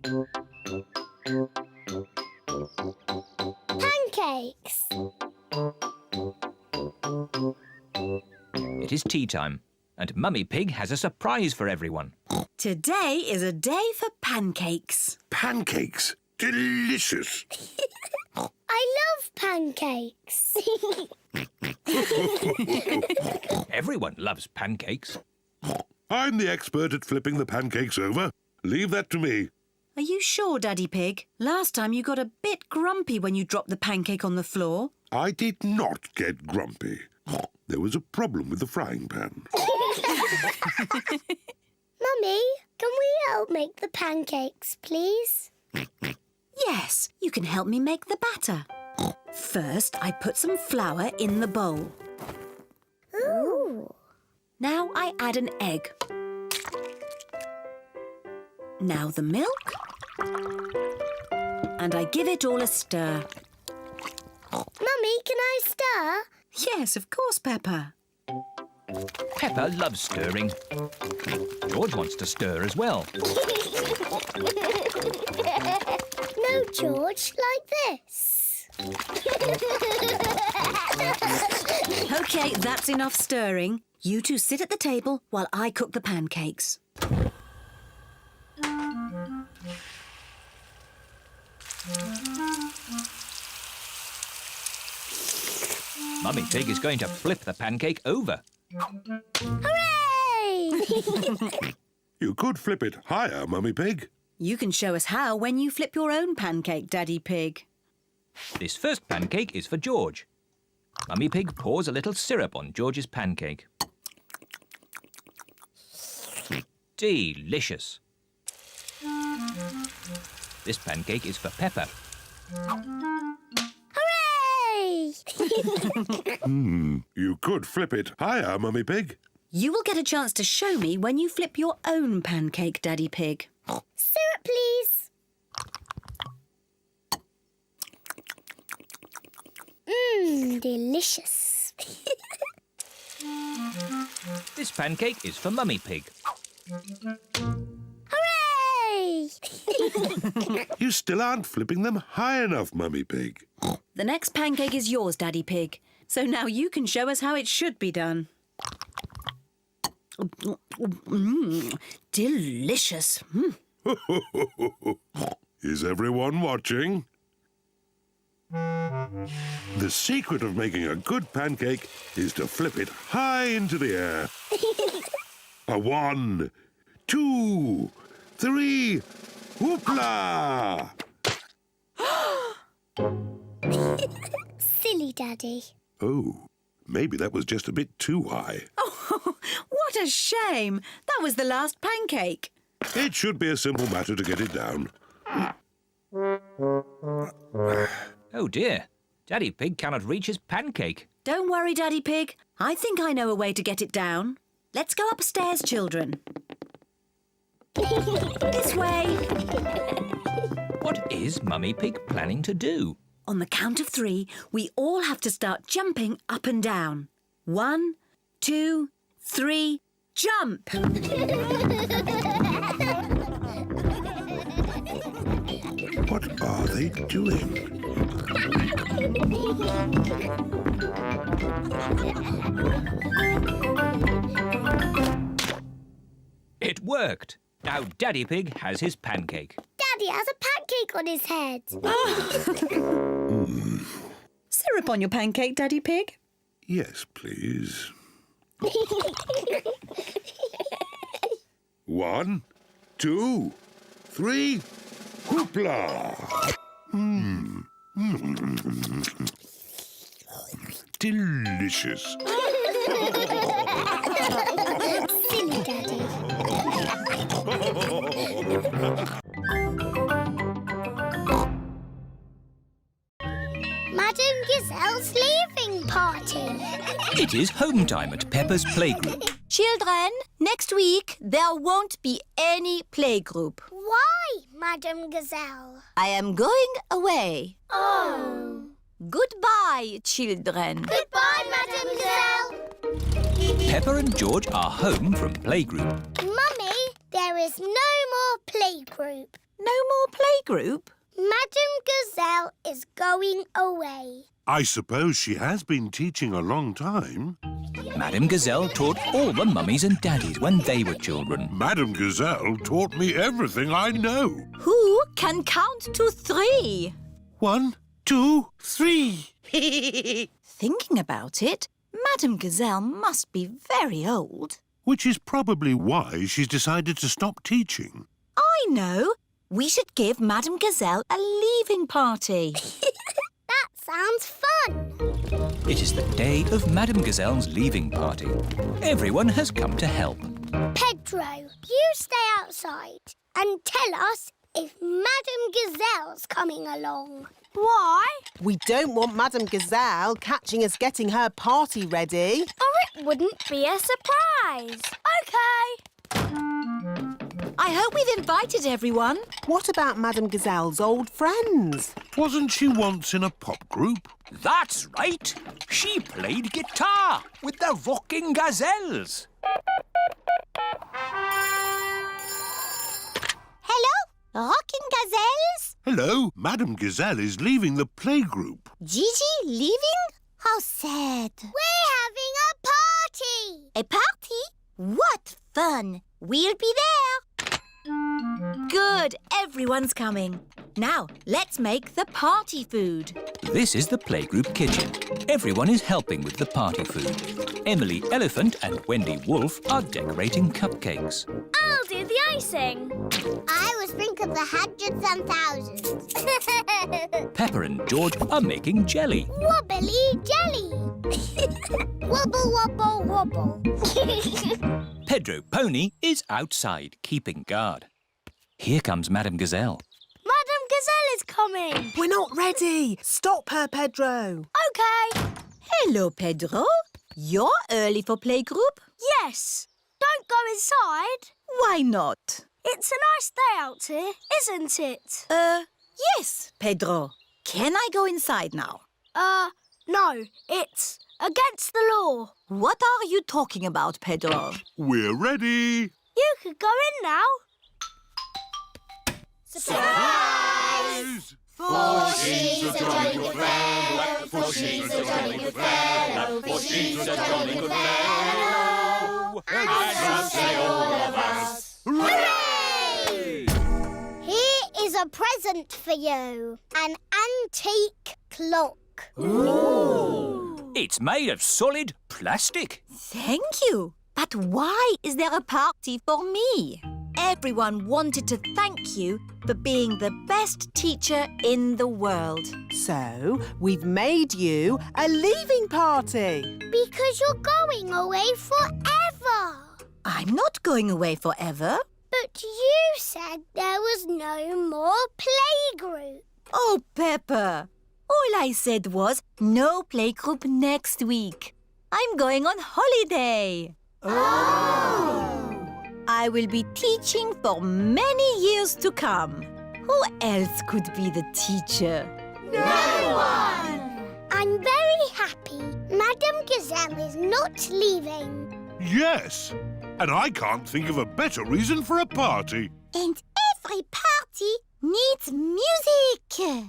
Pancakes. It is tea time, and Mummy Pig has a surprise for everyone. Today is a day for pancakes. Pancakes? Delicious. I love pancakes. Everyone loves pancakes. I'm the expert at flipping the pancakes over. Leave that to me. Are you sure, Daddy Pig? Last time you got a bit grumpy when you dropped the pancake on the floor. I did not get grumpy. There was a problem with the frying pan. Mummy, can we help make the pancakes, please? Yes, you can help me make the batter. First, I put some flour in the bowl. Ooh. Now I add an egg. Now the milk. And I give it all a stir. Mummy, can I stir? Yes, of course, Peppa. Peppa loves stirring. George wants to stir as well. No, George, like this. OK, that's enough stirring. You two sit at the table while I cook the pancakes. Mummy Pig is going to flip the pancake over. Hooray! You could flip it higher, Mummy Pig. You can show us how when you flip your own pancake, Daddy Pig. This first pancake is for George. Mummy Pig pours a little syrup on George's pancake. Delicious. This pancake is for Peppa. Hooray! You could flip it higher, Mummy Pig. You will get a chance to show me when you flip your own pancake, Daddy Pig. Syrup, please. Delicious. This pancake is for Mummy Pig. Hooray! You still aren't flipping them high enough, Mummy Pig. The next pancake is yours, Daddy Pig. So now you can show us how it should be done. Delicious. Is everyone watching? The secret of making a good pancake is to flip it high into the air. A 1, 2, 3, whoopla! Silly Daddy. Oh, maybe that was just a bit too high. Oh, what a shame. That was the last pancake. It should be a simple matter to get it down. Oh dear, Daddy Pig cannot reach his pancake. Don't worry, Daddy Pig. I think I know a way to get it down. Let's go upstairs, children. This way. What is Mummy Pig planning to do? On the count of 3, we all have to start jumping up and down. 1, 2, 3, jump! What are they doing? It worked. Now Daddy Pig has his pancake. Daddy has a pancake on his head. Syrup on your pancake, Daddy Pig. Yes, please. 1, 2, 3, whoopla! Delicious. Silly Daddy. Madam Gazelle's leaving party. It is home time at Peppa's playgroup. Children, next week there won't be any playgroup. Why, Madam Gazelle? I am going away. Oh. Goodbye, children. Goodbye, Madam Gazelle. Peppa and George are home from playgroup. Mummy, there is no more playgroup. No more playgroup? Madam Gazelle is going away. I suppose she has been teaching a long time. Madam Gazelle taught all the mummies and daddies when they were children. Madam Gazelle taught me everything I know. Who can count to 3? 1, 2, 3. Thinking about it, Madam Gazelle must be very old. Which is probably why she's decided to stop teaching. I know. We should give Madam Gazelle a leaving party. That sounds fun. It is the day of Madam Gazelle's leaving party. Everyone has come to help. Pedro, you stay outside and tell us if Madam Gazelle's coming along. Why? We don't want Madam Gazelle catching us getting her party ready. Or it wouldn't be a surprise. OK. I hope we've invited everyone. What about Madam Gazelle's old friends? Wasn't she once in a pop group? That's right. She played guitar with the rocking gazelles. Hello, rocking gazelles? Hello, Madam Gazelle is leaving the playgroup. Gigi leaving? How sad. We're having a party. A party? What fun. We'll be there. Good, everyone's coming. Now, let's make the party food. This is the playgroup kitchen. Everyone is helping with the party food. Emily Elephant and Wendy Wolf are decorating cupcakes. I'll do the icing. I will sprinkle the hundreds and thousands. Peppa and George are making jelly. Wobbly jelly. Wobble, wobble, wobble. Pedro Pony is outside, keeping guard. Here comes Madam Gazelle. Madam Gazelle is coming. We're not ready. Stop her, Pedro. OK. Hello, Pedro. You're early for playgroup? Yes. Don't go inside. Why not? It's a nice day out here, isn't it? Yes, Pedro. Can I go inside now? No. It's against the law. What are you talking about, Pedro? We're ready. You could go in now. Surprise! For she's a jolly good fellow. For she's a jolly good fellow. For she's a jolly good fellow. And so say all of us. Hooray! Here is a present for you. An antique clock. Ooh. It's made of solid plastic. Thank you. But why is there a party for me? Everyone wanted to thank you for being the best teacher in the world. So, we've made you a leaving party. Because you're going away forever. I'm not going away forever. But you said there was no more playgroup. Oh, Peppa. All I said was no playgroup next week. I'm going on holiday. Oh! I will be teaching for many years to come. Who else could be the teacher? No one! I'm very happy Madam Gazelle is not leaving. Yes, and I can't think of a better reason for a party. And every party needs music.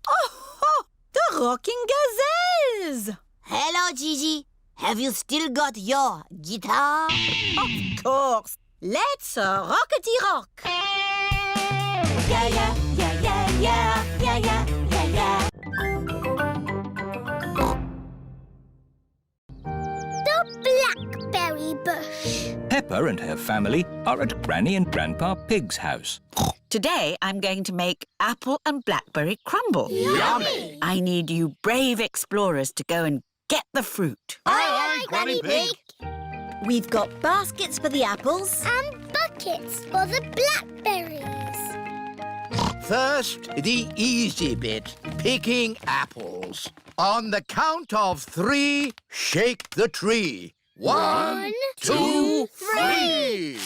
Oh, the rocking gazelles! Hello, Gigi. Have you still got your guitar? Of course. Let's rockety rock. Yeah, yeah, yeah, yeah, yeah, yeah, yeah, yeah, yeah. The blackberry bush. Peppa and her family are at Granny and Grandpa Pig's house. Today I'm going to make apple and blackberry crumble. Yummy! I need you brave explorers to go and get the fruit. Aye, aye, Granny Pig. We've got baskets for the apples. And buckets for the blackberries. First, the easy bit, picking apples. On the count of 3, shake the tree. 1, 2, 3.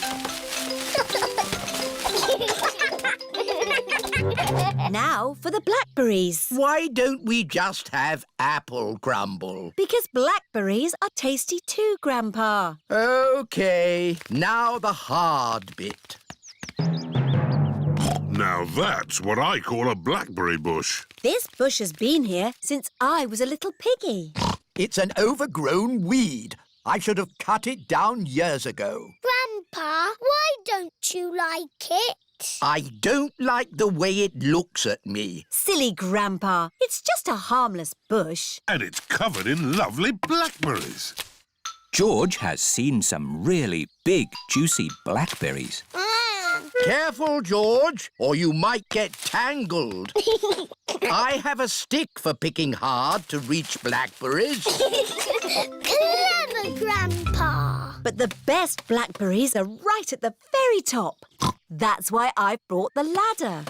Now for the blackberries. Why don't we just have apple crumble? Because blackberries are tasty too, Grandpa. OK, now the hard bit. Now that's what I call a blackberry bush. This bush has been here since I was a little piggy. It's an overgrown weed. I should have cut it down years ago. Grandpa, why don't you like it? I don't like the way it looks at me. Silly Grandpa, it's just a harmless bush. And it's covered in lovely blackberries. George has seen some really big, juicy blackberries. Careful, George, or you might get tangled. I have a stick for picking hard to reach blackberries. Clever, Grandpa. But the best blackberries are right at the very top. That's why I brought the ladder.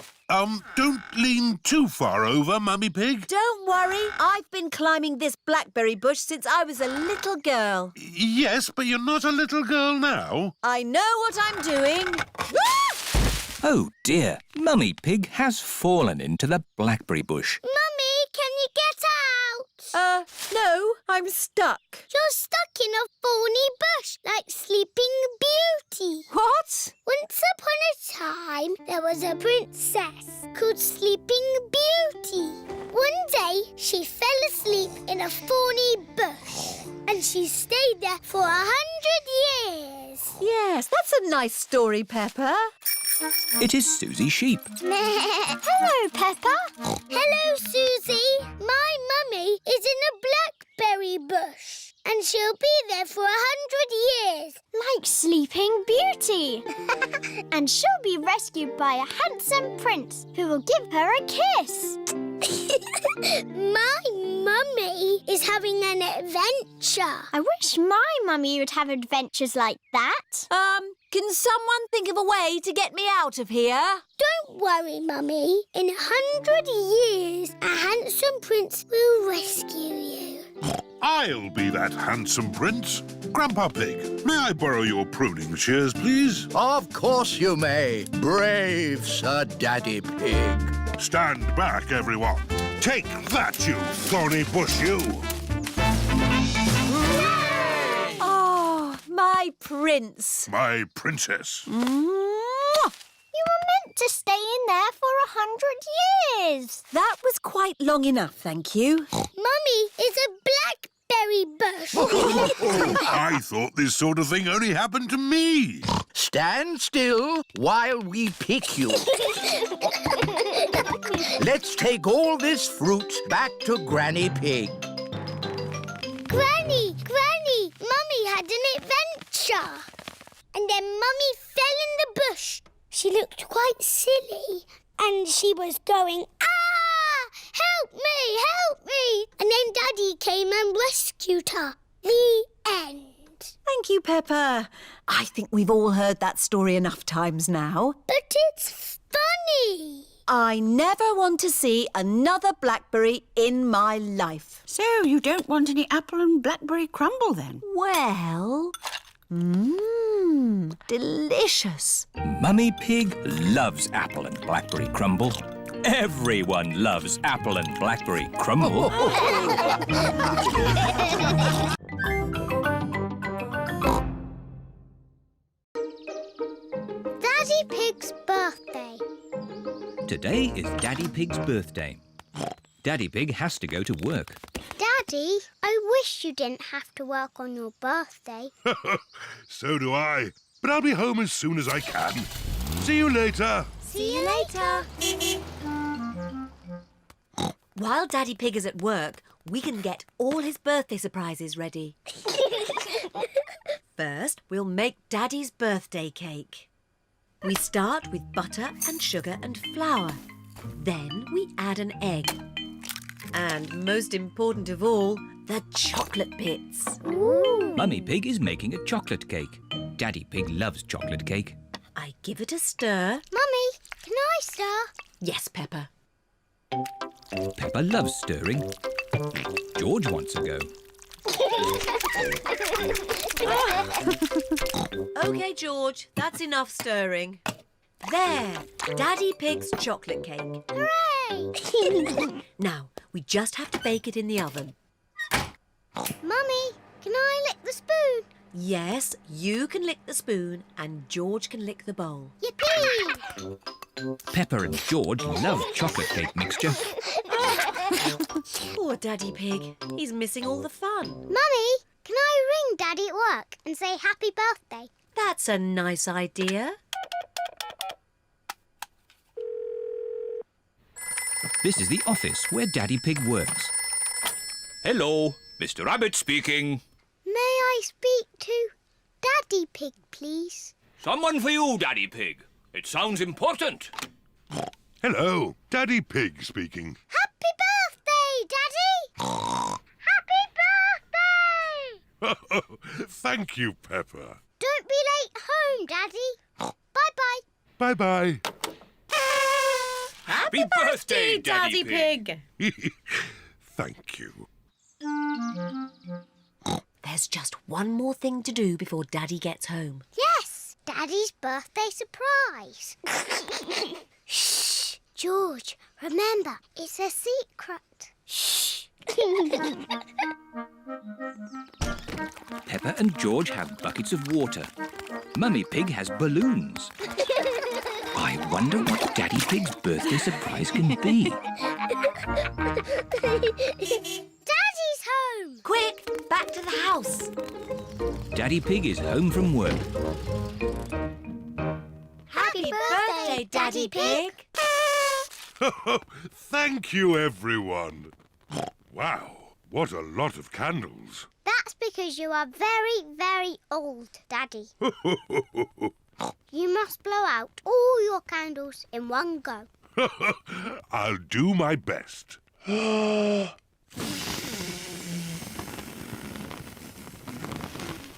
Don't lean too far over, Mummy Pig. Don't worry, I've been climbing this blackberry bush since I was a little girl. Yes, but you're not a little girl now. I know what I'm doing. Oh dear, Mummy Pig has fallen into the blackberry bush. Mummy, can you get out? No, I'm stuck. You're stuck in a thorny bush like Sleeping Beauty. What? Once upon a time, there was a princess called Sleeping Beauty. One day, she fell asleep in a thorny bush, and she stayed there for 100 years. Yes, that's a nice story, Peppa. It is Suzy Sheep. Hello, Peppa. Hello, Suzy. My mummy is in a blackberry bush, and she'll be there for 100 years. Like Sleeping Beauty. And she'll be rescued by a handsome prince who will give her a kiss. My mummy is having an adventure. I wish my mummy would have adventures like that. Can someone think of a way to get me out of here? Don't worry, Mummy. In 100 years, a handsome prince will rescue you. I'll be that handsome prince. Grandpa Pig, may I borrow your pruning shears, please? Of course you may, brave Sir Daddy Pig. Stand back, everyone. Take that, you thorny bush, you. Oh, my prince. My princess. You were meant to stay in there for 100 years. That was quite long enough, thank you. Mummy is a blackberry bush. I thought this sort of thing only happened to me. Stand still while we pick you. Let's take all this fruit back to Granny Pig. Granny, Mummy had an adventure. And then Mummy fell in the bush. She looked quite silly. And she was going, ah! Help me, help me! And then Daddy came and rescued her. The end. Thank you, Peppa. I think we've all heard that story enough times now. But it's funny. I never want to see another blackberry in my life. So you don't want any apple and blackberry crumble then? Well, delicious. Mummy Pig loves apple and blackberry crumble. Everyone loves apple and blackberry crumble. Daddy Pig's birthday. Today is Daddy Pig's birthday. Daddy Pig has to go to work. Daddy, I wish you didn't have to work on your birthday. So do I. But I'll be home as soon as I can. See you later. See you later. While Daddy Pig is at work, we can get all his birthday surprises ready. First, we'll make Daddy's birthday cake. We start with butter and sugar and flour. Then we add an egg. And most important of all, the chocolate bits. Ooh. Mummy Pig is making a chocolate cake. Daddy Pig loves chocolate cake. I give it a stir. Mummy, can I stir? Yes, Peppa. Peppa loves stirring. George wants a go. OK, George, that's enough stirring. There, Daddy Pig's chocolate cake. Hooray! Now, we just have to bake it in the oven. Mummy, can I lick the spoon? Yes, you can lick the spoon and George can lick the bowl. Yippee! Peppa and George love chocolate cake mixture. Poor Daddy Pig. He's missing all the fun. Mummy, can I ring Daddy at work and say happy birthday? That's a nice idea. This is the office where Daddy Pig works. Hello, Mr. Rabbit speaking. May I speak to Daddy Pig, please? Someone for you, Daddy Pig. It sounds important. Hello, Daddy Pig speaking. Happy birthday, Daddy! Happy birthday! Thank you, Peppa. Don't be late home, Daddy. Bye-bye. Bye-bye. Happy birthday, Daddy Pig. Thank you. There's just one more thing to do before Daddy gets home. Yes, Daddy's birthday surprise. Shh, George, remember, it's a secret. Shh. Peppa and George have buckets of water. Mummy Pig has balloons. I wonder what Daddy Pig's birthday surprise can be. Daddy's home. Quick, back to the house. Daddy Pig is home from work. Happy birthday, Daddy Pig. Thank you, everyone. Wow, what a lot of candles. That's because you are very, very old, Daddy. You must blow out all your candles in one go. I'll do my best.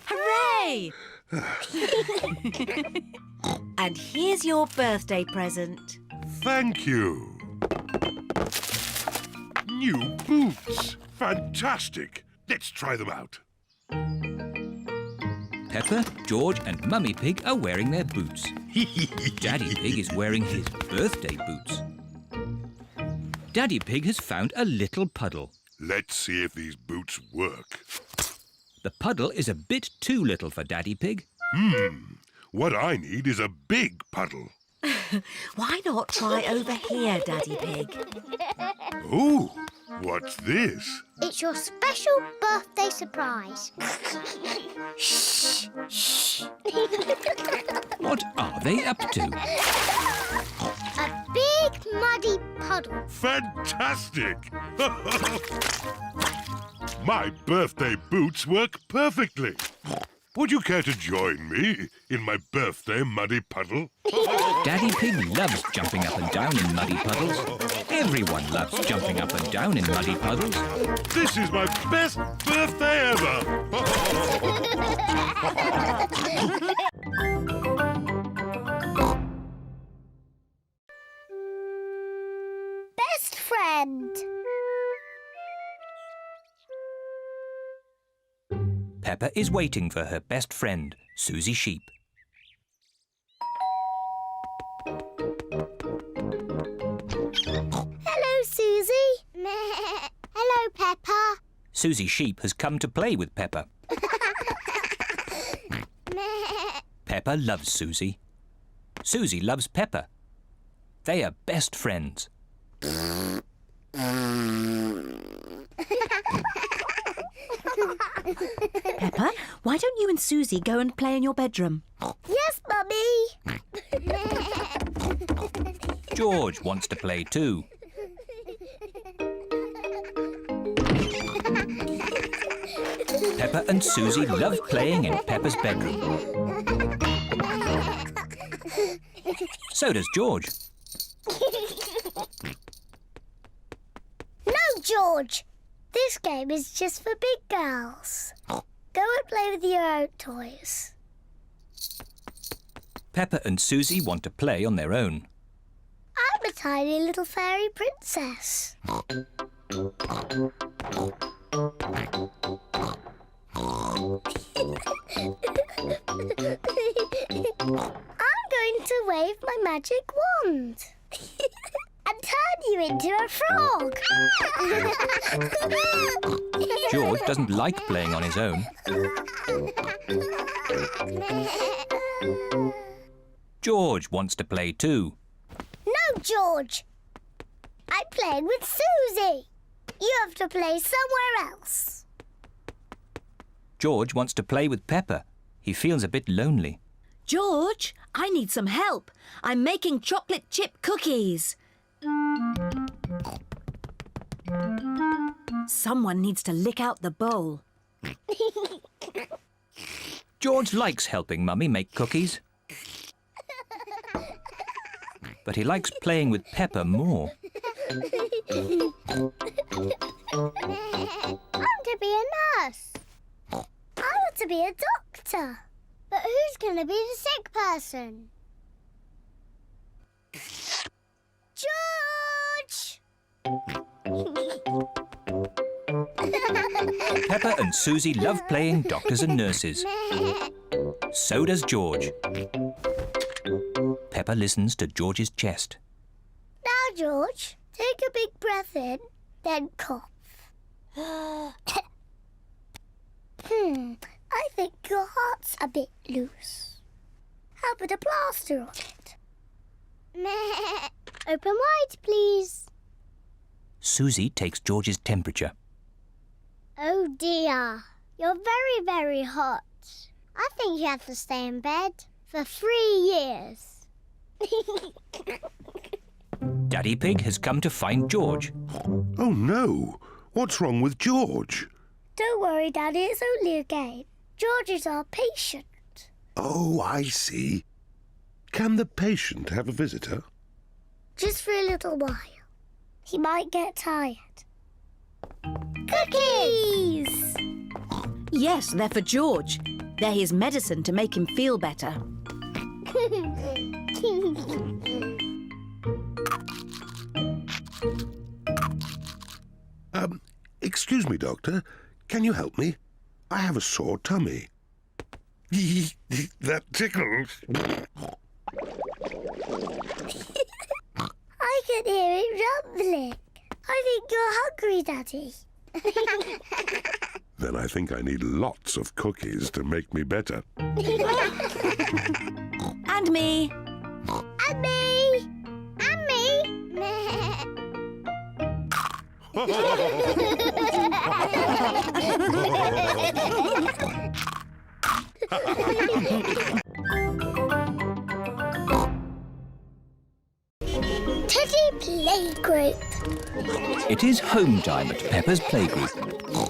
Hooray! And here's your birthday present. Thank you. New boots. Fantastic. Let's try them out. Peppa, George and Mummy Pig are wearing their boots. Daddy Pig is wearing his birthday boots. Daddy Pig has found a little puddle. Let's see if these boots work. The puddle is a bit too little for Daddy Pig. What I need is a big puddle. Why not try over here, Daddy Pig? Ooh, what's this? It's your special birthday surprise. Shh, shh. What are they up to? A big muddy puddle. Fantastic! My birthday boots work perfectly. Would you care to join me in my birthday muddy puddle? Daddy Pig loves jumping up and down in muddy puddles. Everyone loves jumping up and down in muddy puddles. This is my best birthday ever! Best friend. Peppa is waiting for her best friend, Suzy Sheep. Hello, Suzy. Hello, Peppa. Suzy Sheep has come to play with Peppa. Peppa loves Suzy. Suzy loves Peppa. They are best friends. Peppa, why don't you and Suzy go and play in your bedroom? Yes, Mummy. George wants to play too. Peppa and Suzy love playing in Peppa's bedroom. So does George. No, George. This game is just for big girls. Go and play with your own toys. Peppa and Suzy want to play on their own. I'm a tiny little fairy princess. I'm going to wave my magic wand. And turn you into a frog. George doesn't like playing on his own. George wants to play too. George. I'm playing with Suzy. You have to play somewhere else. George wants to play with Peppa. He feels a bit lonely. George, I need some help. I'm making chocolate chip cookies. Someone needs to lick out the bowl. George likes helping Mummy make cookies. But he likes playing with Peppa more. I want to be a nurse. I want to be a doctor. But who's going to be the sick person? George! Peppa and Suzy love playing doctors and nurses. So does George. Peppa listens to George's chest. Now, George, take a big breath in, then cough. I think your heart's a bit loose. How about a plaster on it? Open wide, please. Suzy takes George's temperature. Oh dear, you're very, very hot. I think you have to stay in bed for 3 years. Daddy Pig has come to find George. Oh, no. What's wrong with George? Don't worry, Daddy, it's only a game. George is our patient. Oh, I see. Can the patient have a visitor? Just for a little while. He might get tired. Cookies! Yes, they're for George. They're his medicine to make him feel better. Excuse me, Doctor. Can you help me? I have a sore tummy. That tickles. I can hear it rumbling. I think you're hungry, Daddy. Then I think I need lots of cookies to make me better. And me. And me! And me! Teddy Playgroup. It is home time at Peppa's playgroup.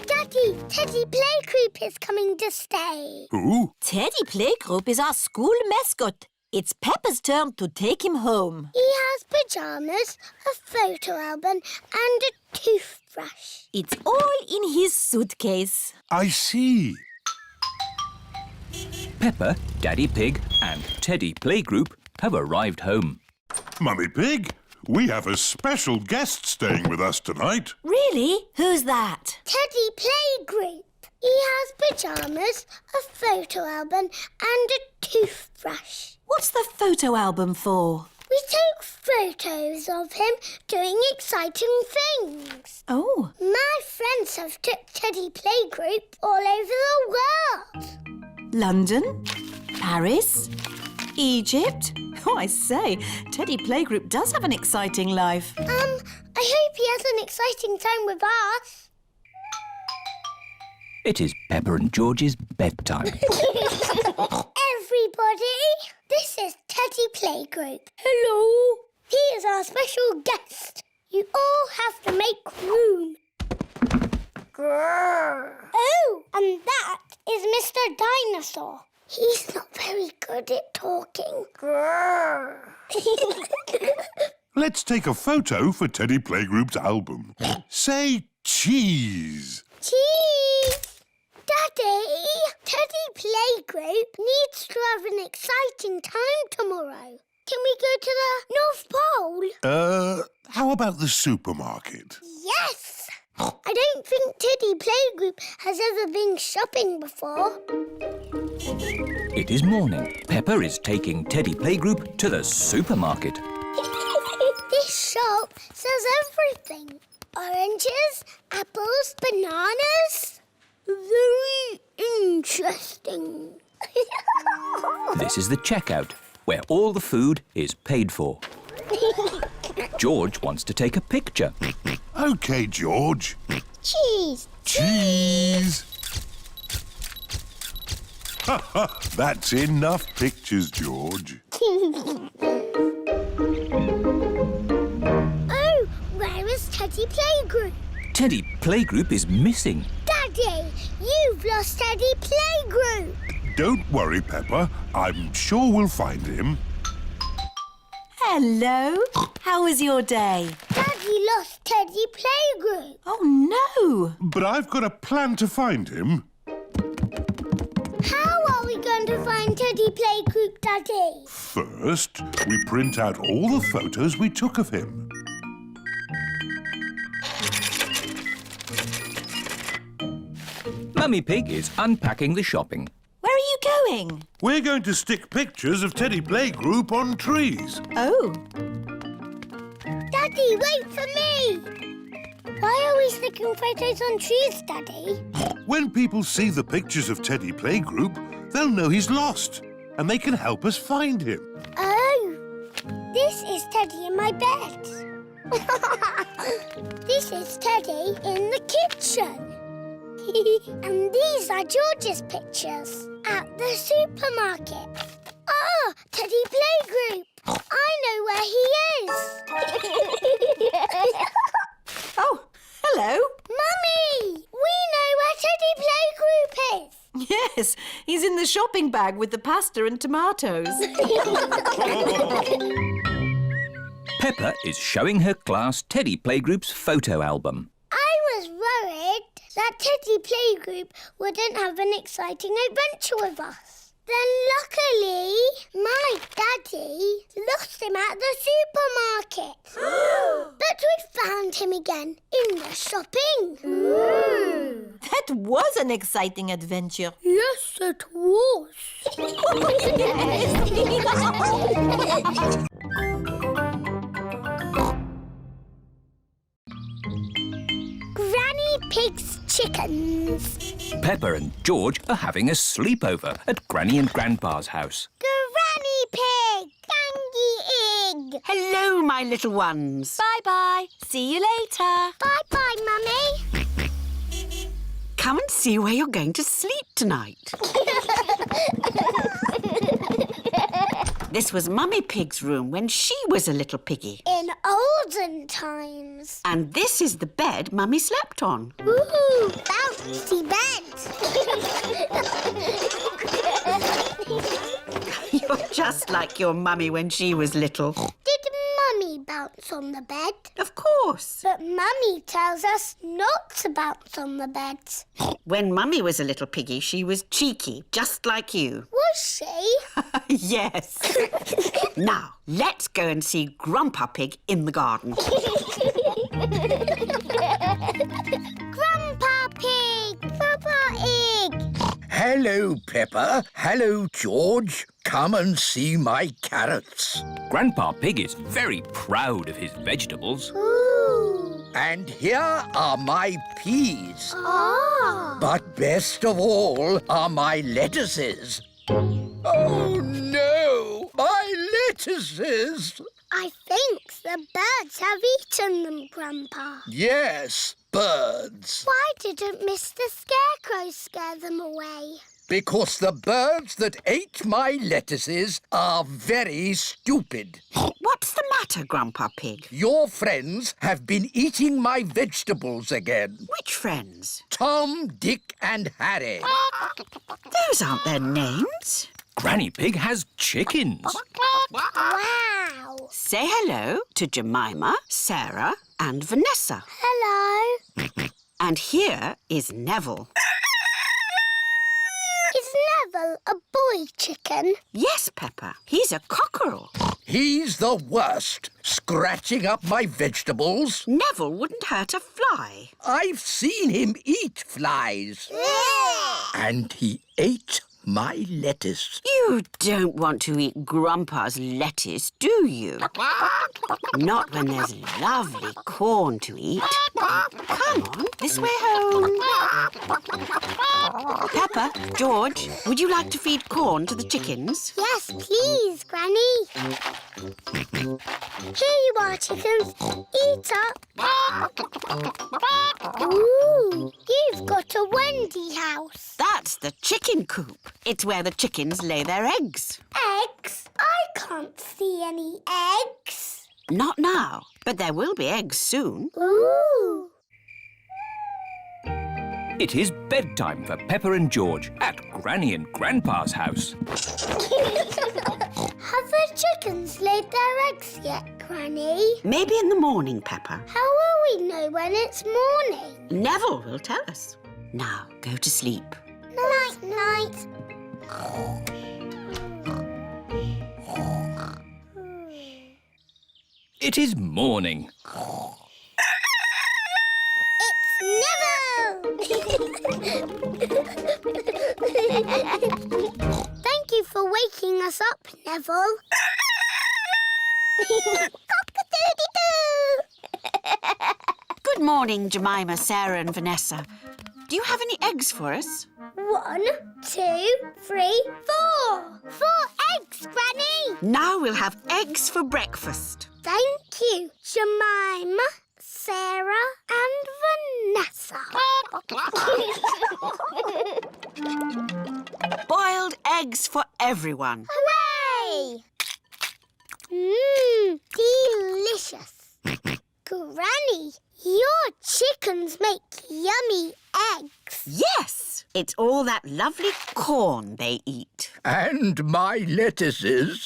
Daddy, Teddy Playgroup is coming to stay. Ooh, Teddy Playgroup is our school mascot. It's Peppa's turn to take him home. He has pyjamas, a photo album and a toothbrush. It's all in his suitcase. I see. Peppa, Daddy Pig and Teddy Playgroup have arrived home. Mummy Pig, we have a special guest staying with us tonight. Really? Who's that? Teddy Playgroup. He has pyjamas, a photo album and a toothbrush. What's the photo album for? We take photos of him doing exciting things. Oh. My friends have took Teddy Playgroup all over the world. London? Paris? Egypt? Oh, I say, Teddy Playgroup does have an exciting life. I hope he has an exciting time with us. It is Peppa and George's bedtime. Everybody, this is Teddy Playgroup. Hello. He is our special guest. You all have to make room. Grrr. Oh, and that is Mr. Dinosaur. He's not very good at talking. Grrr. Let's take a photo for Teddy Playgroup's album. Say cheese. Cheese! Daddy, Teddy Playgroup needs to have an exciting time tomorrow. Can we go to the North Pole? How about the supermarket? Yes! I don't think Teddy Playgroup has ever been shopping before. It is morning. Peppa is taking Teddy Playgroup to the supermarket. This shop sells everything. Oranges, apples, bananas. Very interesting. This is the checkout, where all the food is paid for. George wants to take a picture. OK, George. Cheese. Cheese! That's enough pictures, George. Oh, where is Teddy Playgroup? Teddy Playgroup is missing. Daddy, you've lost Teddy Playgroup. Don't worry, Peppa. I'm sure we'll find him. Hello. How was your day? Daddy lost Teddy Playgroup. Oh, no. But I've got a plan to find him. How are we going to find Teddy Playgroup, Daddy? First, we print out all the photos we took of him. Mummy Pig is unpacking the shopping. Where are you going? We're going to stick pictures of Teddy Playgroup on trees. Oh. Daddy, wait for me. Why are we sticking photos on trees, Daddy? When people see the pictures of Teddy Playgroup, they'll know he's lost, and they can help us find him. Oh, this is Teddy in my bed. This is Teddy in the kitchen. And these are George's pictures at the supermarket. Ah, Teddy Playgroup. I know where he is. Oh, hello. Mummy, we know where Teddy Playgroup is. Yes, he's in the shopping bag with the pasta and tomatoes. Peppa is showing her class Teddy Playgroup's photo album. I was worried that Teddy Playgroup wouldn't have an exciting adventure with us. Then luckily, my daddy lost him at the supermarket. But we found him again in the shopping. That was an exciting adventure. Yes, it was. Granny Pig's chickens. Peppa and George are having a sleepover at Granny and Grandpa's house. Granny Pig, Gangy Egg. Hello, my little ones. Bye-bye. See you later. Bye-bye, Mummy. Come and see where you're going to sleep tonight. This was Mummy Pig's room when she was a little piggy. In olden times. And this is the bed Mummy slept on. Ooh, bouncy bed. You're just like your mummy when she was little. Did Mummy bounce on the bed? Of course. But Mummy tells us not to bounce on the bed. When Mummy was a little piggy, she was cheeky, just like you. Was she? Yes. Now, let's go and see Grandpa Pig in the garden. Grandpa Pig, Papa Egg. Hello, Peppa. Hello, George. Come and see my carrots. Grandpa Pig is very proud of his vegetables. Ooh. And here are my peas. Ah. But best of all are my lettuces. Oh, no! My lettuces! I think the birds have eaten them, Grandpa. Yes, birds. Why didn't Mr. Scarecrow scare them away? Because the birds that ate my lettuces are very stupid. What's the matter, Grandpa Pig? Your friends have been eating my vegetables again. Which friends? Tom, Dick and Harry. Those aren't their names. Granny Pig has chickens. Wow. Say hello to Jemima, Sarah and Vanessa. Hello. And here is Neville. Is Neville a boy chicken? Yes, Peppa. He's a cockerel. He's the worst, scratching up my vegetables. Neville wouldn't hurt a fly. I've seen him eat flies. And he ate my lettuce. You don't want to eat Grandpa's lettuce, do you? Not when there's lovely corn to eat. Come on, this way home. Peppa, George, would you like to feed corn to the chickens? Yes, please, Granny. Here you are, our chickens. Eat up. Ooh, you've got a Wendy house. That's the chicken coop. It's where the chickens lay their eggs. Eggs? I can't see any eggs. Not now, but there will be eggs soon. Ooh. It is bedtime for Peppa and George at Granny and Grandpa's house. Have the chickens laid their eggs yet, Granny? Maybe in the morning, Peppa. How will we know when it's morning? Neville will tell us. Now, go to sleep. Night, night. It is morning. Thank you for waking us up, Neville. Cock-a-doodle-doo! Good morning, Jemima, Sarah and Vanessa. Do you have any eggs for us? 1, 2, 3, 4. 4 eggs, Granny. Now we'll have eggs for breakfast. Thank you, Jemima, Sarah and Vanessa. Boiled eggs for everyone. Hooray! Delicious. Granny, your chickens make yummy eggs. Yes! It's all that lovely corn they eat. And my lettuces.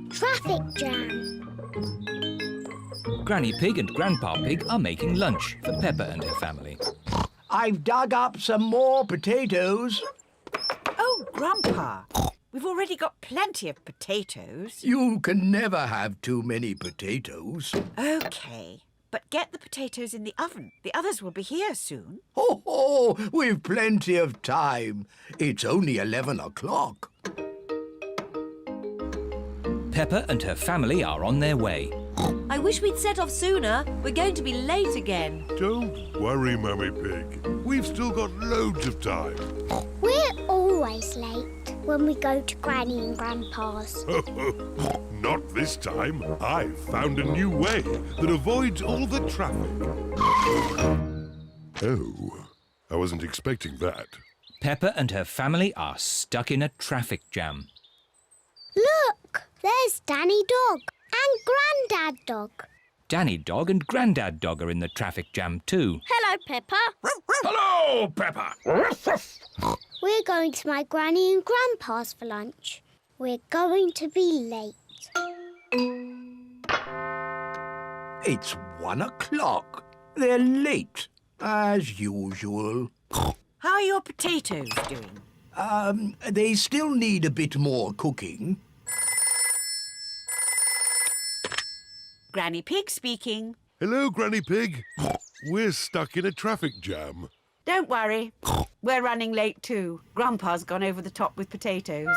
Traffic jam. Granny Pig and Grandpa Pig are making lunch for Peppa and her family. I've dug up some more potatoes. Oh, Grandpa, we've already got plenty of potatoes. You can never have too many potatoes. OK, but get the potatoes in the oven. The others will be here soon. Ho, we've plenty of time. It's only 11 o'clock. Peppa and her family are on their way. I wish we'd set off sooner. We're going to be late again. Don't worry, Mummy Pig. We've still got loads of time. We're always late when we go to Granny and Grandpa's. Not this time. I've found a new way that avoids all the traffic. Oh, I wasn't expecting that. Peppa and her family are stuck in a traffic jam. Look, there's Danny Dog and Grandad Dog. Danny Dog and Grandad Dog are in the traffic jam too. Hello, Peppa. Hello, Peppa. We're going to my Granny and Grandpa's for lunch. We're going to be late. It's 1 o'clock. They're late, as usual. How are your potatoes doing? They still need a bit more cooking. Granny Pig speaking. Hello, Granny Pig. We're stuck in a traffic jam. Don't worry, we're running late too. Grandpa's gone over the top with potatoes.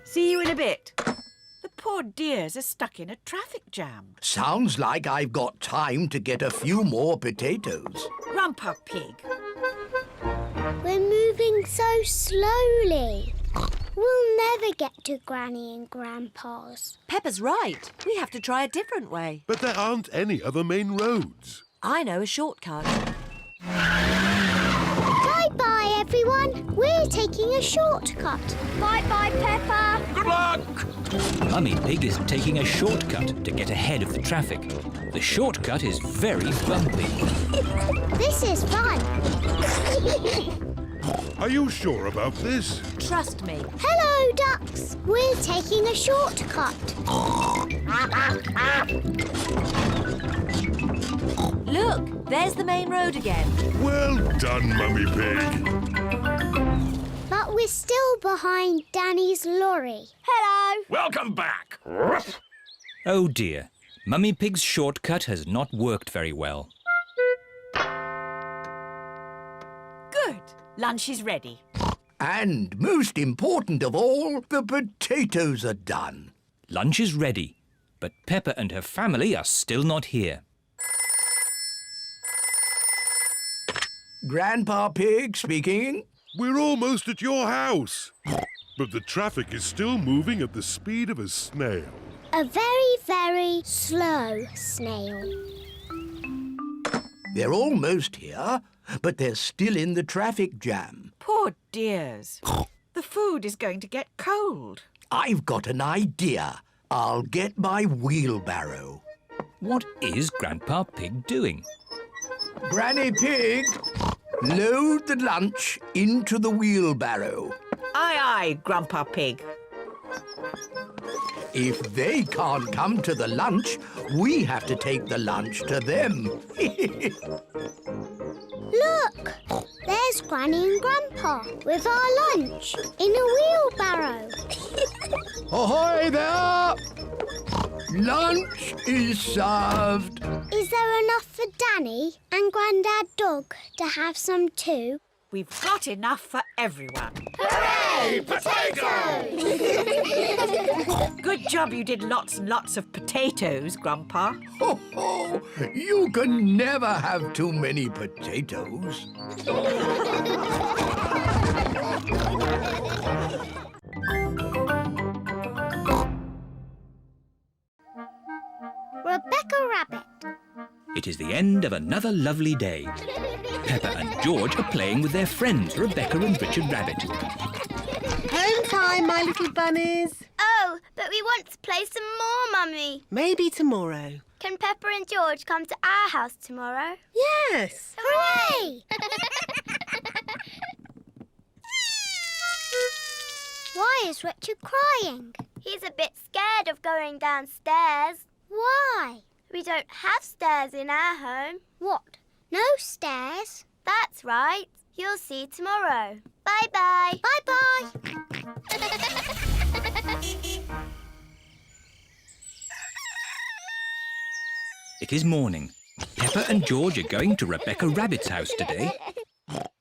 See you in a bit. The poor dears are stuck in a traffic jam. Sounds like I've got time to get a few more potatoes. Grandpa Pig. We're moving so slowly. We'll never get to Granny and Grandpa's. Peppa's right. We have to try a different way. But there aren't any other main roads. I know a shortcut. Bye-bye, everyone. We're taking a shortcut. Bye-bye, Peppa. Good luck! Mummy Pig is taking a shortcut to get ahead of the traffic. The shortcut is very bumpy. This is fun. Are you sure about this? Trust me. Hello, ducks. We're taking a shortcut. Look, there's the main road again. Well done, Mummy Pig. But we're still behind Danny's lorry. Hello. Welcome back. Oh dear, Mummy Pig's shortcut has not worked very well. Good. Lunch is ready. And most important of all, the potatoes are done. Lunch is ready, but Peppa and her family are still not here. Grandpa Pig speaking. We're almost at your house. But the traffic is still moving at the speed of a snail. A very, very slow snail. They're almost here, but they're still in the traffic jam. Poor dears. The food is going to get cold. I've got an idea. I'll get my wheelbarrow. What is Grandpa Pig doing? Granny Pig, load the lunch into the wheelbarrow. Aye, aye, Grandpa Pig. If they can't come to the lunch, we have to take the lunch to them. Look! There's Granny and Grandpa with our lunch in a wheelbarrow. Ahoy there! Lunch is served. Is there enough for Danny and Grandad Dog to have some too? We've got enough for everyone. Hooray! Potatoes! Good job you did lots and lots of potatoes, Grandpa. Ho, ho! You can never have too many potatoes. Rebecca Rabbit. It is the end of another lovely day. Peppa and George are playing with their friends, Rebecca and Richard Rabbit. Home time, my little bunnies. Oh, but we want to play some more, Mummy. Maybe tomorrow. Can Peppa and George come to our house tomorrow? Yes. Hooray! Why is Richard crying? He's a bit scared of going downstairs. Why? We don't have stairs in our home. What? No stairs? That's right. You'll see tomorrow. Bye-bye. Bye-bye. It is morning. Peppa and George are going to Rebecca Rabbit's house today.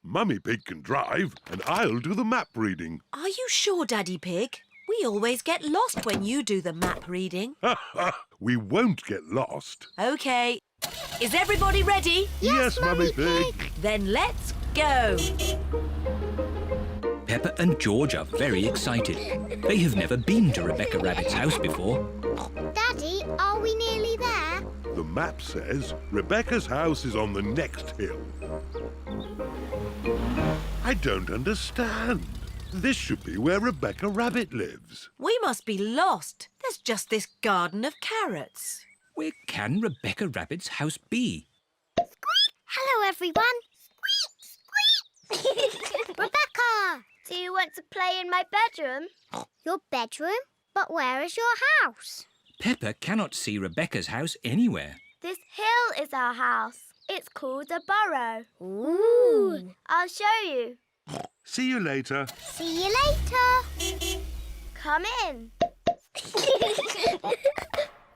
Mummy Pig can drive, and I'll do the map reading. Are you sure, Daddy Pig? We always get lost when you do the map reading. We won't get lost. OK. Is everybody ready? Yes, Mummy Pig. Then let's go. Peppa and George are very excited. They have never been to Rebecca Rabbit's house before. Daddy, are we nearly there? The map says Rebecca's house is on the next hill. I don't understand. This should be where Rebecca Rabbit lives. We must be lost. There's just this garden of carrots. Where can Rebecca Rabbit's house be? Hello, everyone. Squeak, squeak. Rebecca! Do you want to play in my bedroom? Your bedroom? But where is your house? Peppa cannot see Rebecca's house anywhere. This hill is our house. It's called a burrow. Ooh. I'll show you. See you later. See you later. Come in.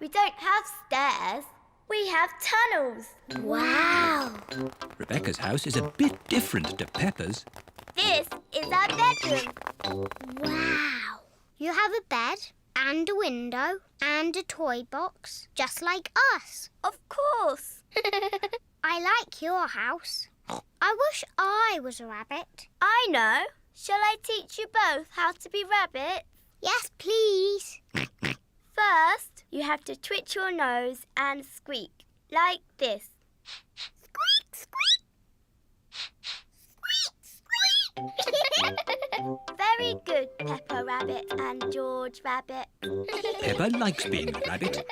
We don't have stairs. We have tunnels. Wow. Rebecca's house is a bit different to Peppa's. This is our bedroom. Wow. You have a bed and a window and a toy box, just like us. Of course. I like your house. I wish I was a rabbit. I know. Shall I teach you both how to be rabbits? Yes, please. First, you have to twitch your nose and squeak, like this. Squeak, squeak. Squeak, squeak. Very good, Peppa Rabbit and George Rabbit. Peppa likes being a rabbit.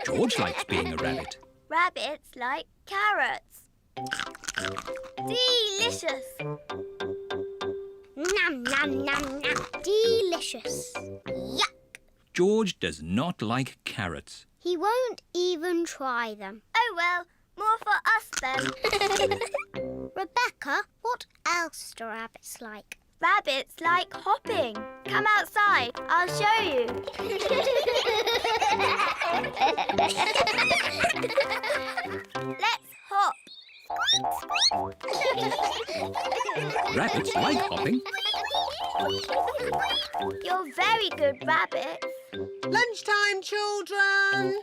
George likes being a rabbit. Rabbits like carrots. Delicious. Nom, nom, nom, nom. Delicious. Yuck. George does not like carrots. He won't even try them. Oh, well, more for us then. Rebecca, what else do rabbits like? Rabbits like hopping. Come outside. I'll show you. Let's hop. Rabbits like hopping. You're very good rabbits. Lunchtime, children.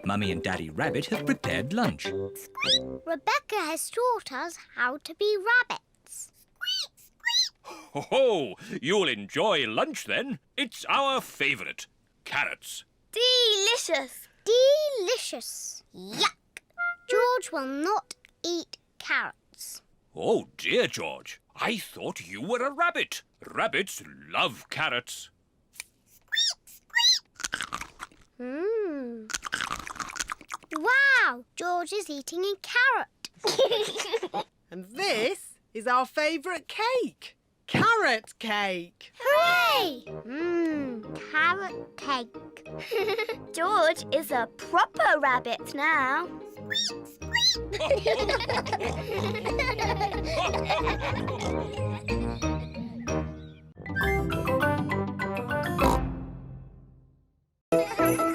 Mummy and Daddy Rabbit have prepared lunch. Rebecca has taught us how to be rabbits. Ho! You'll enjoy lunch then. It's our favourite. Carrots. Delicious. Delicious. Yuck. George will not eat carrots. Oh dear, George. I thought you were a rabbit. Rabbits love carrots. Wow, George is eating a carrot. And this is our favourite cake. Carrot cake. Hooray! Carrot cake. George is a proper rabbit now.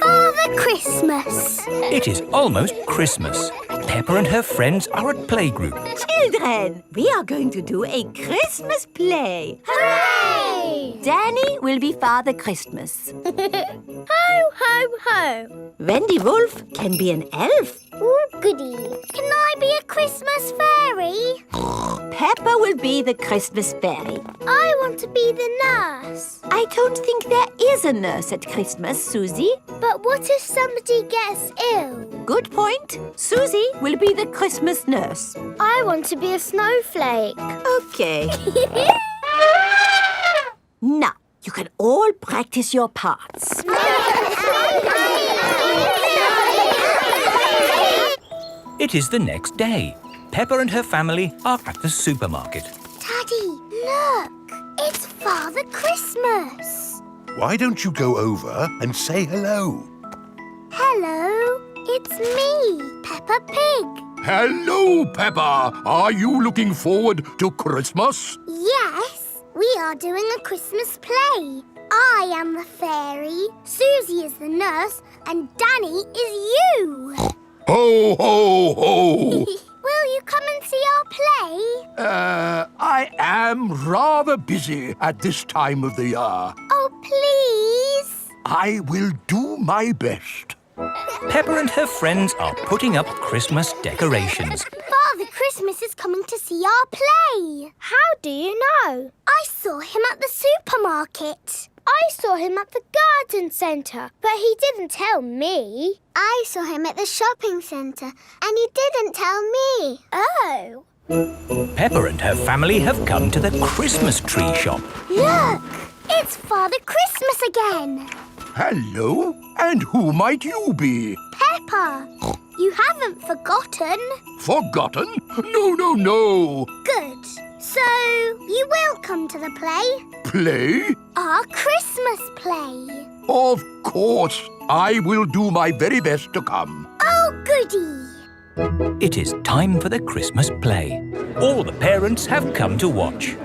Father Christmas. It is almost Christmas. Peppa and her friends are at playgroup. Children, we are going to do a Christmas play. Hooray! Danny will be Father Christmas. Ho, ho, ho. Wendy Wolf can be an elf. Oh, goody. Can I be a Christmas fairy? Peppa will be the Christmas fairy. I want to be the nurse. I don't think there is a nurse at Christmas, Suzy. But what if somebody gets ill? Good point. Suzy will be the Christmas nurse. I want to be a snowflake. Okay. Now, you can all practice your parts. It is the next day. Peppa and her family are at the supermarket. Daddy, look. It's Father Christmas. Why don't you go over and say hello? Hello, it's me, Peppa Pig. Hello, Peppa. Are you looking forward to Christmas? Yes, we are doing a Christmas play. I am the fairy, Suzy is the nurse, and Danny is you. Ho, ho, ho! Will you come and see our play? I am rather busy at this time of the year. Oh, please. I will do my best. Peppa and her friends are putting up Christmas decorations. Father Christmas is coming to see our play. How do you know? I saw him at the supermarket. I saw him at the garden centre, but he didn't tell me. I saw him at the shopping centre, and he didn't tell me. Oh. Peppa and her family have come to the Christmas tree shop. Look! It's Father Christmas again. Hello, and who might you be? Peppa, you haven't forgotten. Forgotten? No, no, no. Good. So, you will come to the play? Play? Our Christmas play. Of course. I will do my very best to come. Oh, goody. It is time for the Christmas play. All the parents have come to watch.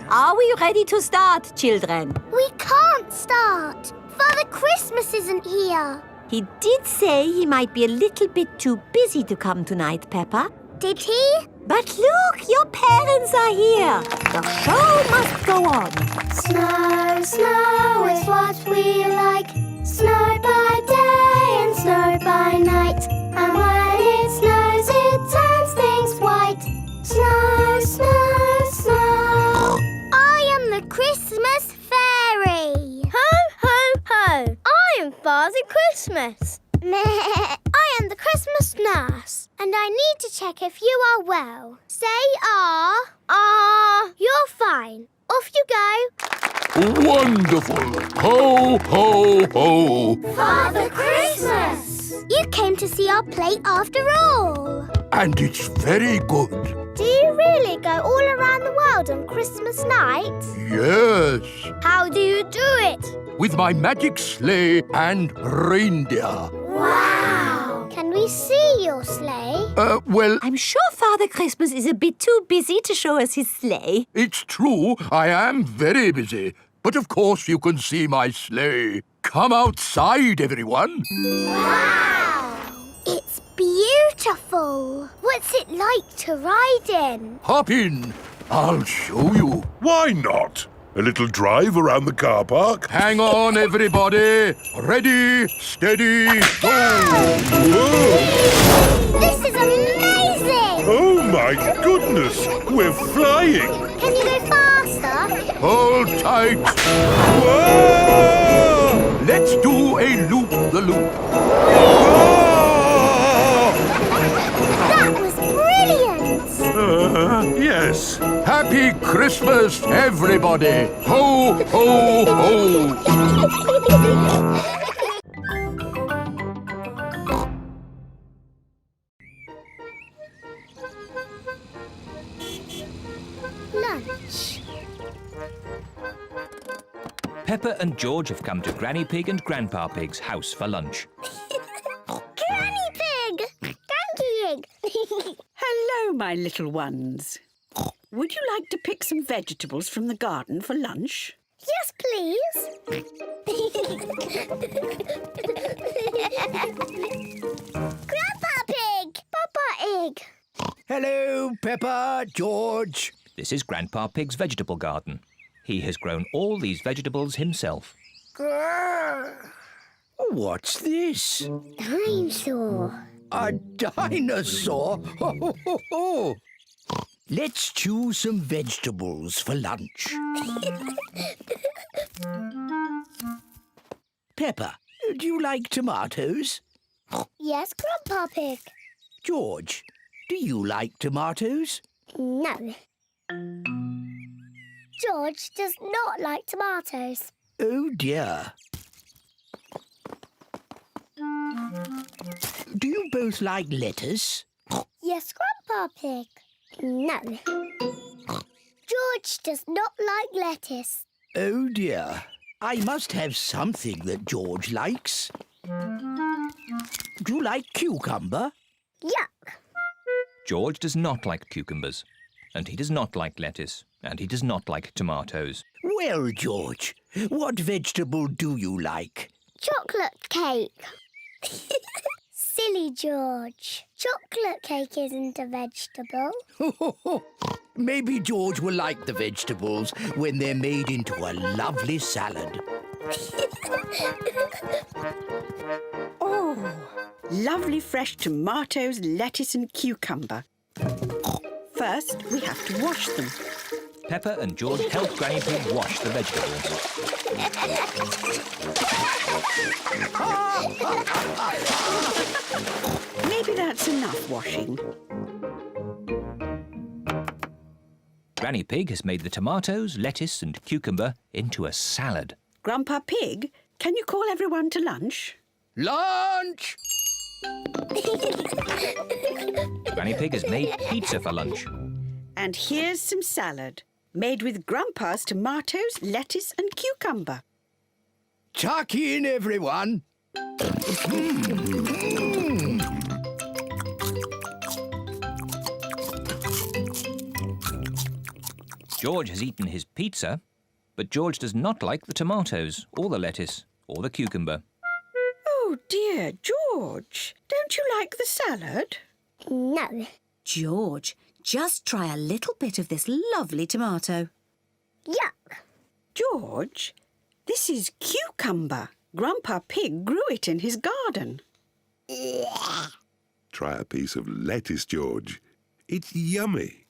Are we ready to start, children? We can't start. Father Christmas isn't here. He did say he might be a little bit too busy to come tonight, Peppa. Did he? But look, your parents are here. The show must go on. Snow, snow is what we like. Snow by day and snow by night. And when it snows, it turns things white. Snow, snow, snow. I am the Christmas fairy. Ho, ho, ho. I am Father Christmas. I am the Christmas nurse, and I need to check if you are well. Say you're fine. Off you go. Wonderful. Ho, ho, ho. Father Christmas! You came to see our play after all. And it's very good. Do you really go all around the world on Christmas night? Yes. How do you do it? With my magic sleigh and reindeer. Wow! Can we see your sleigh? Well, I'm sure Father Christmas is a bit too busy to show us his sleigh. it's true, I am very busy. But of course you can see my sleigh. Come outside, everyone. Wow! It's beautiful. What's it like to ride in? Hop in. I'll show you. Why not? A little drive around the car park? Hang on, everybody. Ready, steady, go! Whoa! This is amazing! Oh, my goodness! We're flying! Can you go faster? Hold tight. Whoa! Let's do a loop-the-loop. That was brilliant! Yes. Happy Christmas, everybody. Ho, ho, ho. Lunch. Peppa and George have come to Granny Pig and Grandpa Pig's house for lunch. Granny Pig! Granny Pig! Hello, my little ones. Would you like to pick some vegetables from the garden for lunch? Yes, please. Grandpa Pig! Papa Egg! Hello, Peppa, George. This is Grandpa Pig's vegetable garden. He has grown all these vegetables himself. What's this? Dinosaur. A dinosaur? Ho, ho, ho, ho. Let's choose some vegetables for lunch. Peppa, do you like tomatoes? Yes, Grandpa Pig. George, do you like tomatoes? No. George does not like tomatoes. Oh, dear. Do you both like lettuce? Yes, Grandpa Pig. No. George does not like lettuce. Oh, dear. I must have something that George likes. Do you like cucumber? Yuck. George does not like cucumbers, and he does not like lettuce, and he does not like tomatoes. Well, George, what vegetable do you like? Chocolate cake. Silly George. Chocolate cake isn't a vegetable. Maybe George will like the vegetables when they're made into a lovely salad. Oh, lovely fresh tomatoes, lettuce and cucumber. First, we have to wash them. Peppa and George help Granny Pig wash the vegetables. Maybe that's enough washing. Granny Pig has made the tomatoes, lettuce and cucumber into a salad. Grandpa Pig, can you call everyone to lunch? Lunch! Granny Pig has made pizza for lunch. And here's some salad, made with Grandpa's tomatoes, lettuce and cucumber. Tuck in, everyone. George has eaten his pizza, but George does not like the tomatoes, or the lettuce, or the cucumber. Oh, dear, George, don't you like the salad? No. George, just try a little bit of this lovely tomato. Yuck. George, this is cucumber. Grandpa Pig grew it in his garden. Try a piece of lettuce, George. It's yummy.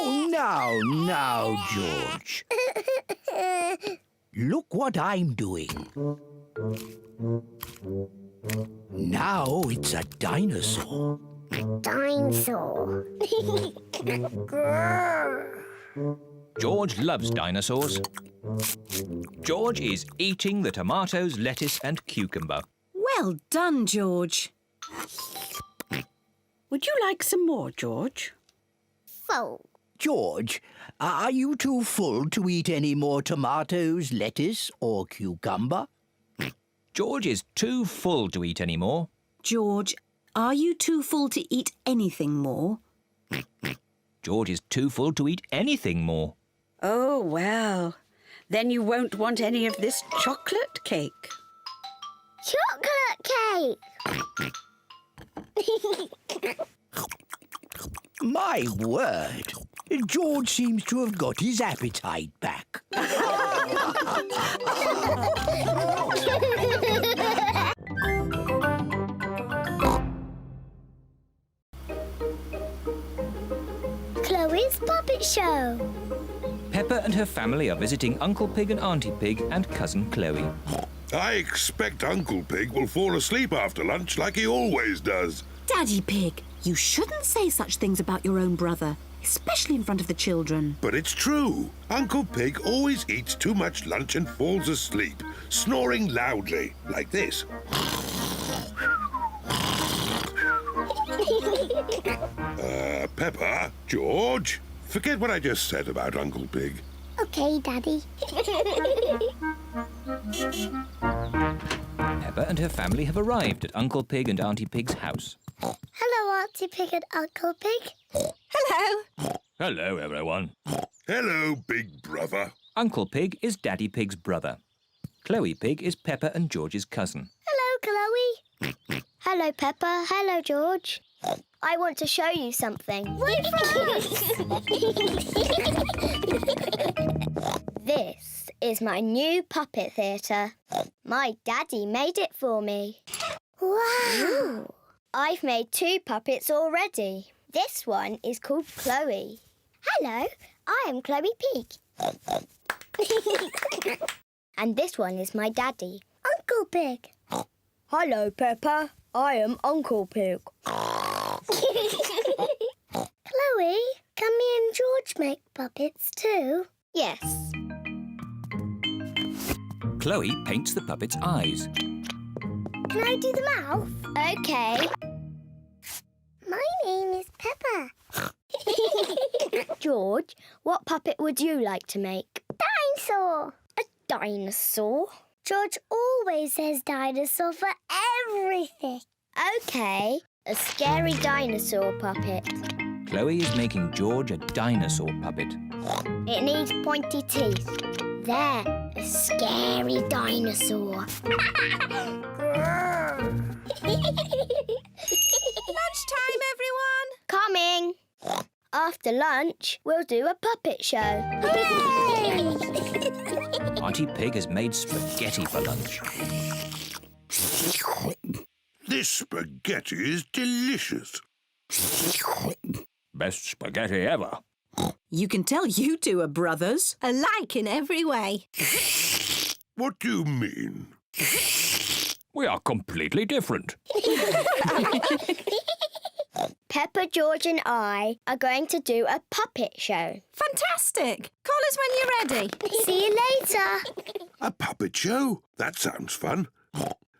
Oh, now, George. Look what I'm doing. Now it's a dinosaur. Dinosaur. George loves dinosaurs. George is eating the tomatoes, lettuce and cucumber. Well done, George. Would you like some more, George? Full. George, are you too full to eat any more tomatoes, lettuce or cucumber? George is too full to eat any more. George, are you too full to eat anything more? George is too full to eat anything more. Oh, well, then you won't want any of this chocolate cake. Chocolate cake. My word, George seems to have got his appetite back. Chloe's Puppet Show. Peppa and her family are visiting Uncle Pig and Auntie Pig and Cousin Chloe. I expect Uncle Pig will fall asleep after lunch like he always does. Daddy Pig, you shouldn't say such things about your own brother, especially in front of the children. But it's true. Uncle Pig always eats too much lunch and falls asleep, snoring loudly, like this. Peppa, George, forget what I just said about Uncle Pig. OK, Daddy. Peppa and her family have arrived at Uncle Pig and Auntie Pig's house. Hello, Auntie Pig and Uncle Pig. Hello. Hello, everyone. Hello, big brother. Uncle Pig is Daddy Pig's brother. Chloe Pig is Peppa and George's cousin. Hello, Chloe. Hello, Peppa. Hello, George. I want to show you something. Wait for us! This is my new puppet theatre. My daddy made it for me. Wow! I've made 2 puppets already. This one is called Chloe. Hello, I am Chloe Pig. And this one is my daddy, Uncle Pig. Hello, Peppa. I am Uncle Pig. Chloe, can me and George make puppets too? Yes. Chloe paints the puppet's eyes. Can I do the mouth? OK. My name is Peppa. George, what puppet would you like to make? Dinosaur. A dinosaur? George always says dinosaur for everything. OK, a scary dinosaur puppet. Chloe is making George a dinosaur puppet. It needs pointy teeth. There, a scary dinosaur. Lunchtime, everyone! Coming. After lunch, we'll do a puppet show. Hooray! Auntie Pig has made spaghetti for lunch. This spaghetti is delicious. Best spaghetti ever. You can tell you two are brothers. Alike in every way. What do you mean? We are completely different. Peppa, George and I are going to do a puppet show. Fantastic. Call us when you're ready. See you later. A puppet show? That sounds fun.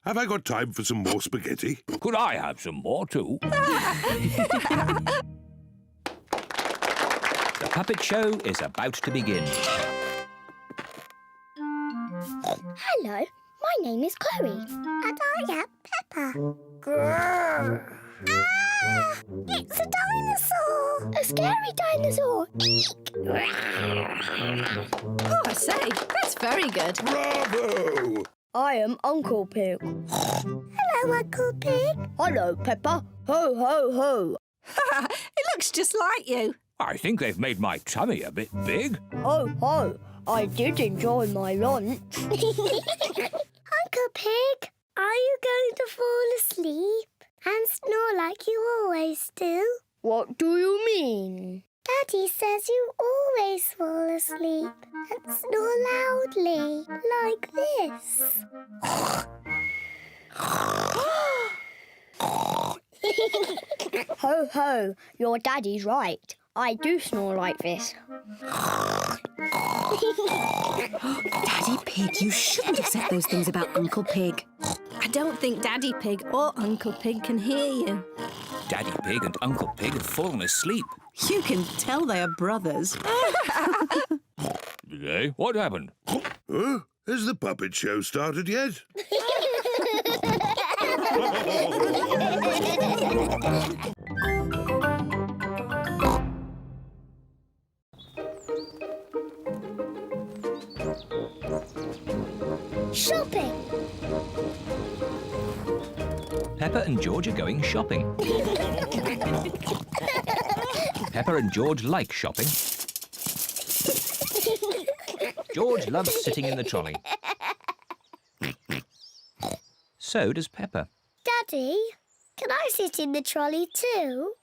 Have I got time for some more spaghetti? Could I have some more too? The puppet show is about to begin. Hello, my name is Chloe. And I am Peppa. Grrr. Ah! It's a dinosaur! A scary dinosaur! Eek! Oh, I say, that's very good. Bravo! I am Uncle Pig. Hello, Uncle Pig. Hello, Peppa. Ho, ho, ho. It looks just like you. I think they've made my tummy a bit big. Ho, ho. I did enjoy my lunch. Uncle Pig, are you going to fall asleep and snore like you always do? What do you mean? Daddy says you always fall asleep and snore loudly, like this. Ho, ho, your daddy's right. I do snore like this. Daddy Pig, you shouldn't have said those things about Uncle Pig. I don't think Daddy Pig or Uncle Pig can hear you. Daddy Pig and Uncle Pig have fallen asleep. You can tell they are brothers. Did they? What happened? Huh? Has the puppet show started yet? Shopping! Peppa and George are going shopping. Peppa and George like shopping. George loves sitting in the trolley. So does Peppa. Daddy, can I sit in the trolley too?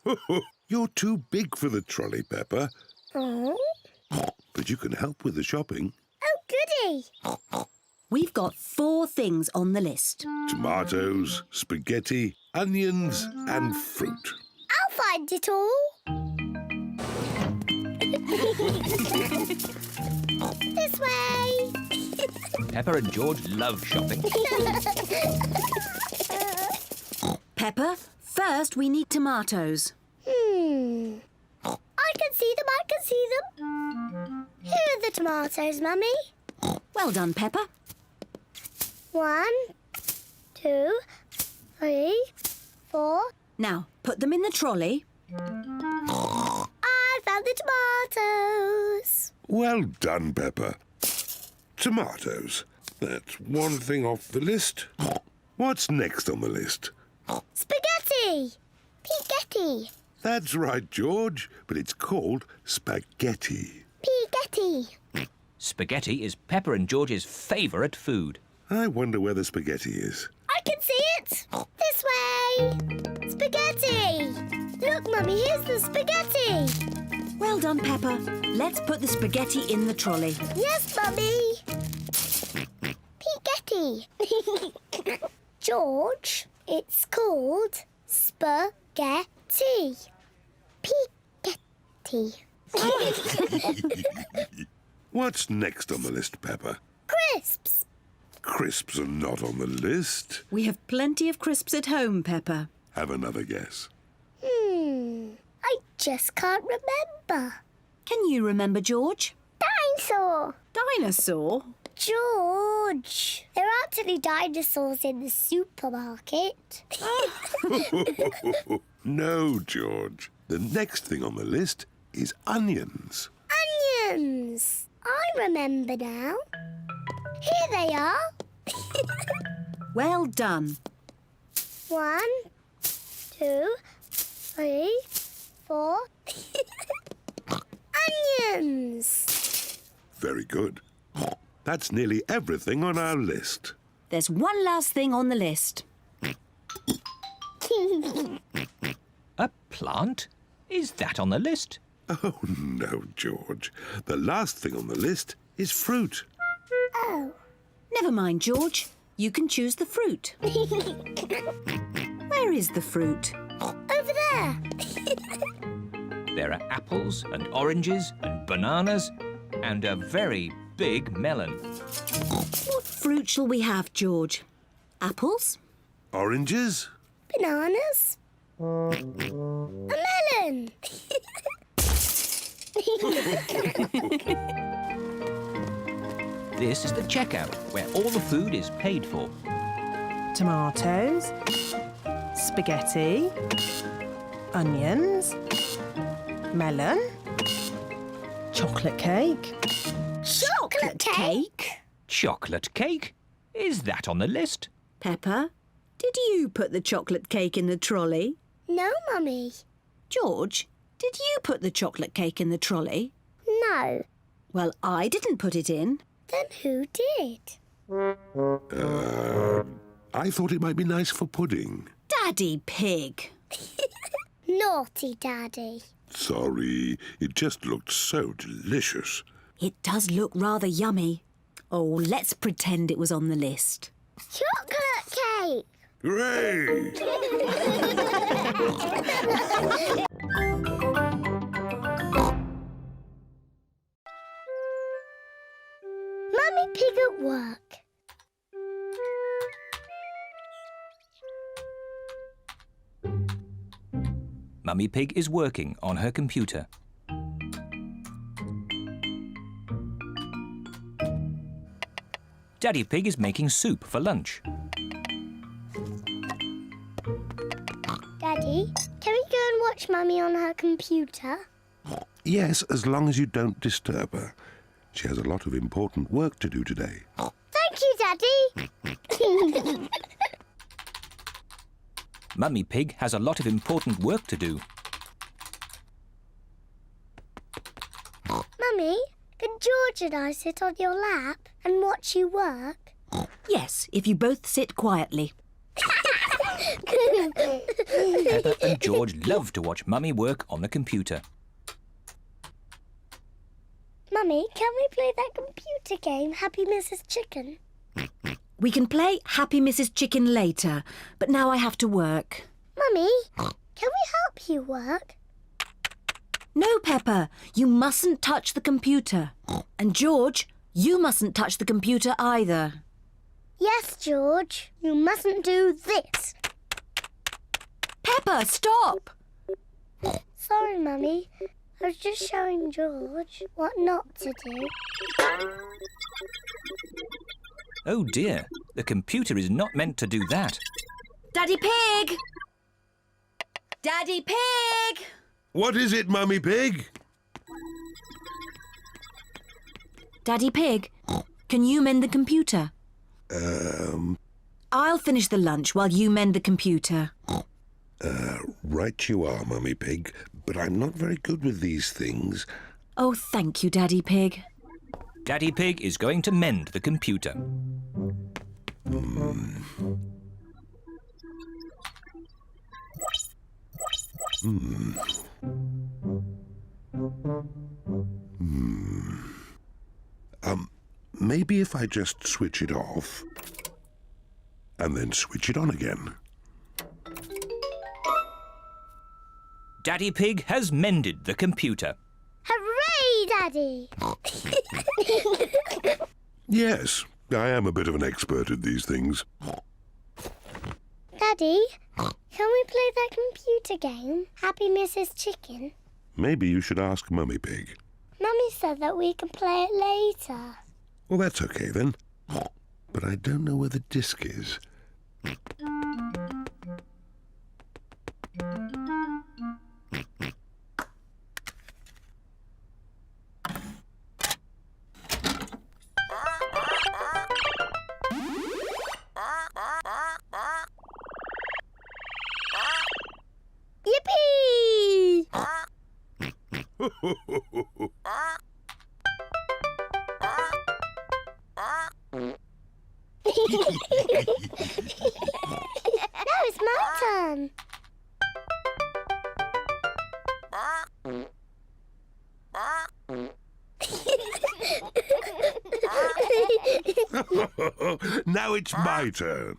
You're too big for the trolley, Peppa. Oh, But you can help with the shopping. oh goody. We've got 4 things on the list. Tomatoes, spaghetti, onions and fruit. I'll find it all. This way. Peppa and George love shopping. Peppa, first we need tomatoes. I can see them. Here are the tomatoes, Mummy. Well done, Peppa. 1, 2, 3, 4. Now, put them in the trolley. I found the tomatoes. Well done, Peppa. Tomatoes. That's one thing off the list. What's next on the list? Spaghetti. Piggetti. That's right, George, but it's called spaghetti. Piggetti. Spaghetti is Peppa and George's favourite food. I wonder where the spaghetti is. I can see it. This way. Spaghetti. Look, Mummy, here's the spaghetti. Well done, Peppa. Let's put the spaghetti in the trolley. Yes, Mummy. Piggetti. George, it's called spaghetti. Piggetti. What's next on the list, Peppa? Crisps. Crisps are not on the list. We have plenty of crisps at home, Peppa. Have another guess. I just can't remember. Can you remember, George? Dinosaur. Dinosaur? George, there aren't any dinosaurs in the supermarket. No, George. The next thing on the list is onions. Onions. I remember now. Here they are. Well done. 1, 2, 3, 4. Onions. Very good. That's nearly everything on our list. There's one last thing on the list. A plant? Is that on the list? Oh, no, George. The last thing on the list is fruit. Oh. Never mind, George. You can choose the fruit. Where is the fruit? Over there. There are apples and oranges and bananas and a very big melon. What fruit shall we have, George? Apples? Oranges? Bananas. A melon. This is the checkout, where all the food is paid for. Tomatoes, spaghetti, onions, melon, chocolate cake. Chocolate cake? Chocolate cake? Is that on the list? Peppa, did you put the chocolate cake in the trolley? No, Mummy. George, did you put the chocolate cake in the trolley? No. Well, I didn't put it in. Then who did? I thought it might be nice for pudding. Daddy Pig. Naughty Daddy. Sorry, it just looked so delicious. It does look rather yummy. Oh, let's pretend it was on the list. Chocolate cake. Hooray! Mummy Pig at work. Mummy Pig is working on her computer. Daddy Pig is making soup for lunch. Daddy, can we go and watch Mummy on her computer? Yes, as long as you don't disturb her. She has a lot of important work to do today. Thank you, Daddy. Mummy Pig has a lot of important work to do. George and I sit on your lap and watch you work? Yes, if you both sit quietly. Peppa and George love to watch Mummy work on the computer. Mummy, can we play that computer game, Happy Mrs. Chicken? We can play Happy Mrs. Chicken later, but now I have to work. Mummy, can we help you work? No, Peppa, you mustn't touch the computer. And George, you mustn't touch the computer either. Yes, George. You mustn't do this. Peppa, stop! Sorry, Mummy. I was just showing George what not to do. Oh dear, the computer is not meant to do that. Daddy Pig! Daddy Pig! What is it, Mummy Pig? Daddy Pig, can you mend the computer? I'll finish the lunch while you mend the computer. Right you are, Mummy Pig, but I'm not very good with these things. Oh, thank you, Daddy Pig. Daddy Pig is going to mend the computer. Maybe if I just switch it off and then switch it on again. Daddy Pig has mended the computer. Hooray, Daddy! Yes, I am a bit of an expert at these things. Daddy, can we play that computer game, Happy Mrs. Chicken? Maybe you should ask Mummy Pig. Mummy said that we can play it later. Well, that's okay then. But I don't know where the disc is. Yippee! Now it's my turn. Now it's my turn.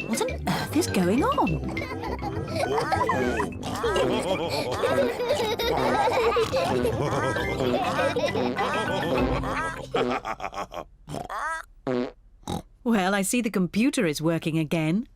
What on earth is going on? Well, I see the computer is working again.